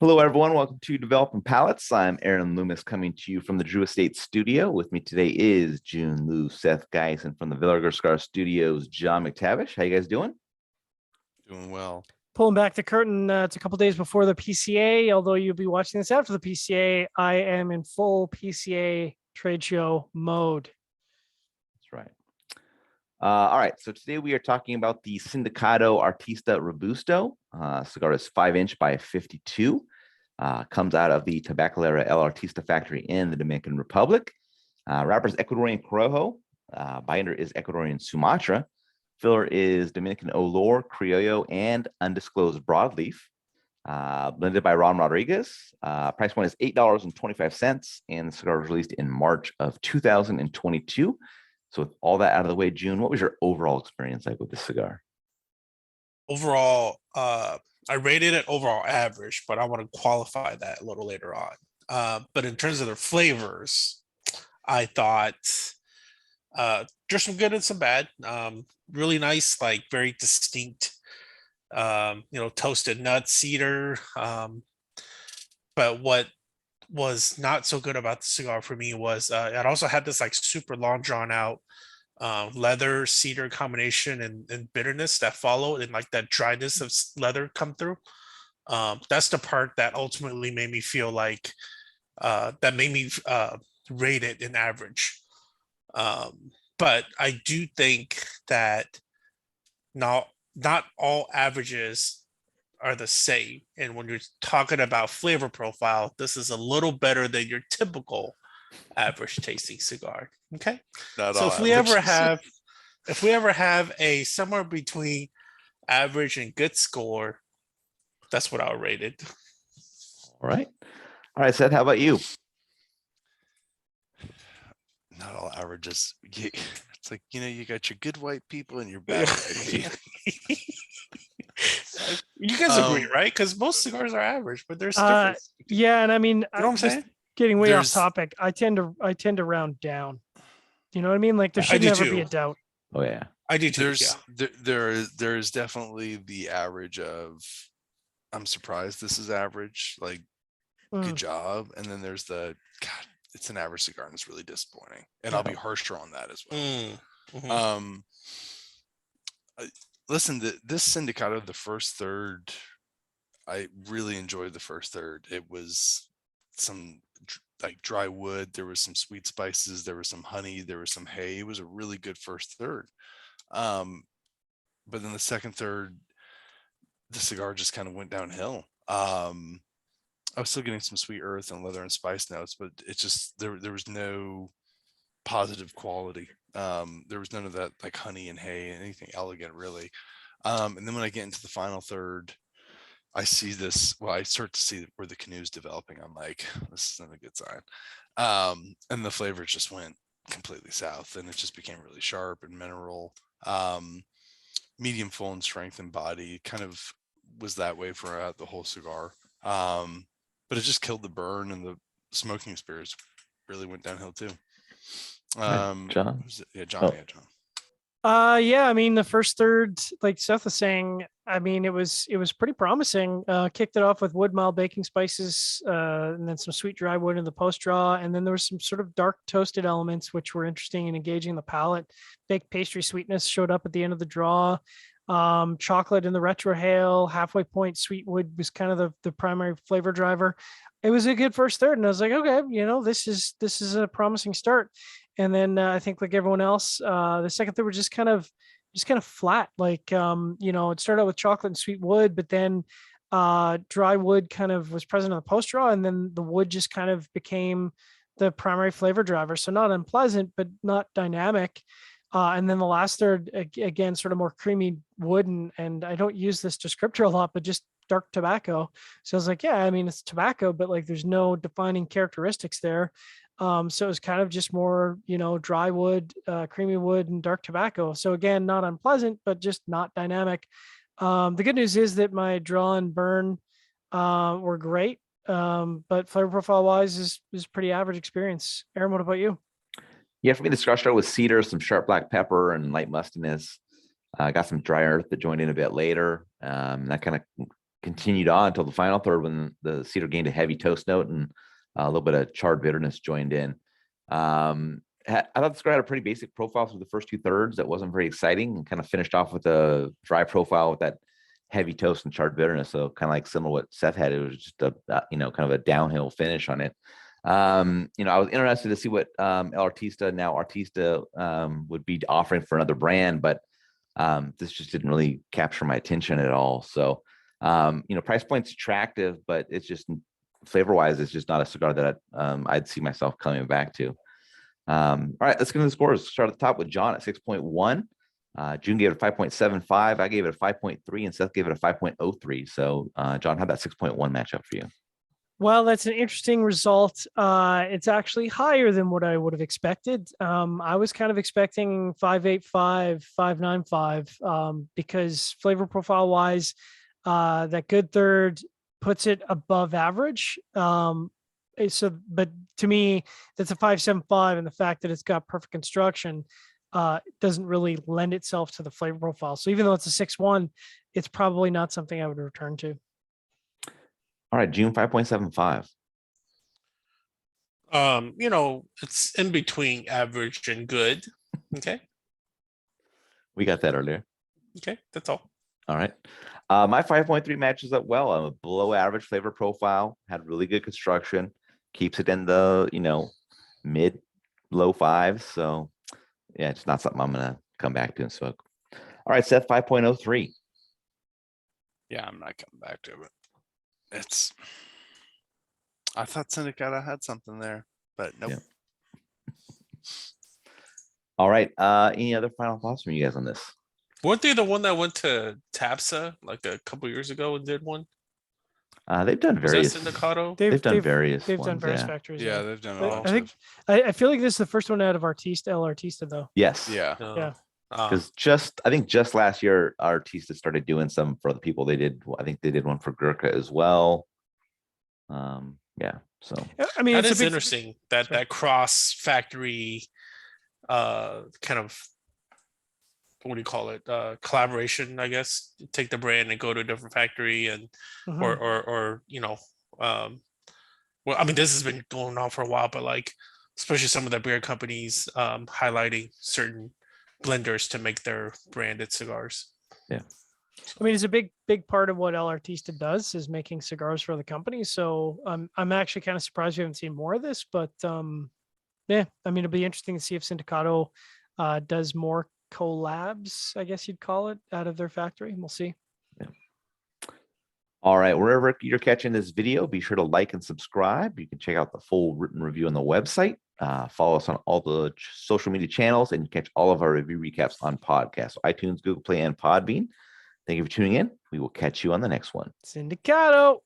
Hello, everyone. Welcome to Developing Palates. I'm Aaron Loomis coming to you from the Drew Estate studio. With me today is Jiunn, Lou, Seth, Geis, and from the Villager Scar Studios, John McTavish. How you guys doing? Doing well. Pulling back the curtain, it's a couple days before the PCA. Although you'll be watching this after the PCA, I am in full PCA trade show mode. That's right. All right. So today we are talking about the Sindicato Artista Robusto. Cigar is 5-inch by 52. Comes out of the Tabacalera El Artista factory in the Dominican Republic. Wrapper is Ecuadorian Corojo. Binder is Ecuadorian Sumatra. Filler is Dominican Olor, Criollo, and undisclosed broadleaf. Blended by Ron Rodriguez. Price point is $8.25, and the cigar was released in March of 2022. So with all that out of the way, Jiunn, what was your overall experience like with this cigar? Overall, I rated it overall average, but I want to qualify that a little later on. But in terms of the flavors, I thought there's some good and some bad. Really nice, like very distinct, toasted nuts, cedar. But what was not so good about the cigar for me was it also had this like super long drawn out leather cedar combination and bitterness that followed, and like that dryness of leather come through. That's the part that ultimately made me feel like that made me rate it an average. But I do think that not all averages are the same. And when you're talking about flavor profile, this is a little better than your typical average tasting cigar. Okay. So if we ever have a somewhere between average and good score, that's what I'll rate it. All right. All right, Seth, how about you? Not all averages. It's like, you got your good white people and your bad white people. You guys agree, right? Because most cigars are average, but there's difference. Yeah, and I mean, you know what I'm saying? Getting way off topic, I tend to round down. You know what I mean? Like there should never be a doubt. Oh yeah, I do too. There is definitely the average of I'm surprised this is average, like good job, and then there's the God, it's an average cigar and it's really disappointing, and I'll be harsher on that as well. Mm-hmm. Listen, this Sindicato, the first third, I really enjoyed the first third. It was some like dry wood. There was some sweet spices. There was some honey. There was some hay. It was a really good first third. But then the second third, the cigar just kind of went downhill. I was still getting some sweet earth and leather and spice notes, but it's just there was no positive quality. There was none of that like honey and hay, anything elegant really. And then when I get into the final third, I see this. Well, I start to see where the canoe's developing. I'm like, this is not a good sign. And the flavors just went completely south, and it just became really sharp and mineral. Medium full in strength and body. Kind of was that way for the whole cigar. But it just killed the burn, and the smoking experience really went downhill too. John? John. John. Yeah, I mean the first third, like Seth was saying, I mean it was pretty promising. Kicked it off with wood, mild baking spices, and then some sweet dry wood in the post draw, and then there was some sort of dark toasted elements which were interesting and engaging the palate. Baked pastry sweetness showed up at the end of the draw. Chocolate in the retrohale, halfway point sweet wood was kind of the primary flavor driver. It was a good first third, and I was like, okay, this is a promising start. And then I think like everyone else, the second third was just kind of flat. Like it started out with chocolate and sweet wood, but then dry wood kind of was present in the post draw, and then the wood just kind of became the primary flavor driver. So not unpleasant, but not dynamic. And then the last third, again, sort of more creamy wood, and I don't use this descriptor a lot, but just dark tobacco. So I was like, yeah, I mean, it's tobacco, but like there's no defining characteristics there. So it was kind of just more, dry wood, creamy wood, and dark tobacco. So again, not unpleasant, but just not dynamic. The good news is that my draw and burn were great, but flavor profile wise is pretty average experience. Aaron, what about you? Yeah, for me, the cigar started with cedar, some sharp black pepper, and light mustiness. Got some dry earth that joined in a bit later. That kind of continued on until the final third when the cedar gained a heavy toast note and a little bit of charred bitterness joined in. I thought the cigar had a pretty basic profile through the first 2/3 that wasn't very exciting, and kind of finished off with a dry profile with that heavy toast and charred bitterness. So kind of like similar to what Seth had. It was just a kind of a downhill finish on it. I was interested to see what El Artista, now Artista, would be offering for another brand, but this just didn't really capture my attention at all. So price point's attractive, but it's just flavor wise, it's just not a cigar that I'd see myself coming back to. All right, let's get into the scores. Start at the top with John at 6.1. Jiunn gave it a 5.75. I gave it a 5.3, and Seth gave it a 5.03. So, John, how'd that 6.1 match up for you? Well, that's an interesting result. It's actually higher than what I would have expected. I was kind of expecting 5.85, 5.95, because flavor profile wise, that good third puts it above average. But to me, that's a 5.75, and the fact that it's got perfect construction doesn't really lend itself to the flavor profile. So even though it's a 6.1, it's probably not something I would return to. All right, Jiunn, 5.75. It's in between average and good. Okay. We got that earlier. Okay, that's all. All right. My 5.3 matches up well. I'm a below average flavor profile, had really good construction, keeps it in the, mid low fives. So yeah, it's not something I'm going to come back to and smoke. All right, Seth, 5.03. Yeah, I'm not coming back to it. I thought Sindicato had something there, but nope. Yeah. All right. Any other final thoughts from you guys on this? Weren't they the one that went to TAPSA like a couple years ago and did one? They've done Was various. that Sindicato? They've done various. They've done ones, various yeah. factories. Yeah, they've done a But bunch I think I feel like this is the first one out of El Artista, though. Yes. Yeah. Yeah. Because I think just last year, Artista started doing some for other people. I think they did one for Gurkha as well. Yeah. So I mean, that it's is interesting that cross factory kind of, what do you call it, collaboration, I guess. Take the brand and go to a different factory, and or well, I mean, this has been going on for a while, but like especially some of the beer companies highlighting certain blenders to make their branded cigars. Yeah. I mean, it's a big part of what El Artista does is making cigars for the company. So I'm actually kind of surprised we haven't seen more of this, but yeah, I mean, it'll be interesting to see if Sindicato does more collabs, I guess you'd call it, out of their factory. We'll see. Yeah. All right, wherever you're catching this video, be sure to like and subscribe. You can check out the full written review on the website. Follow us on all the social media channels, and catch all of our review recaps on podcasts, iTunes, Google Play, and Podbean. Thank you for tuning in. We will catch you on the next one. Sindicato.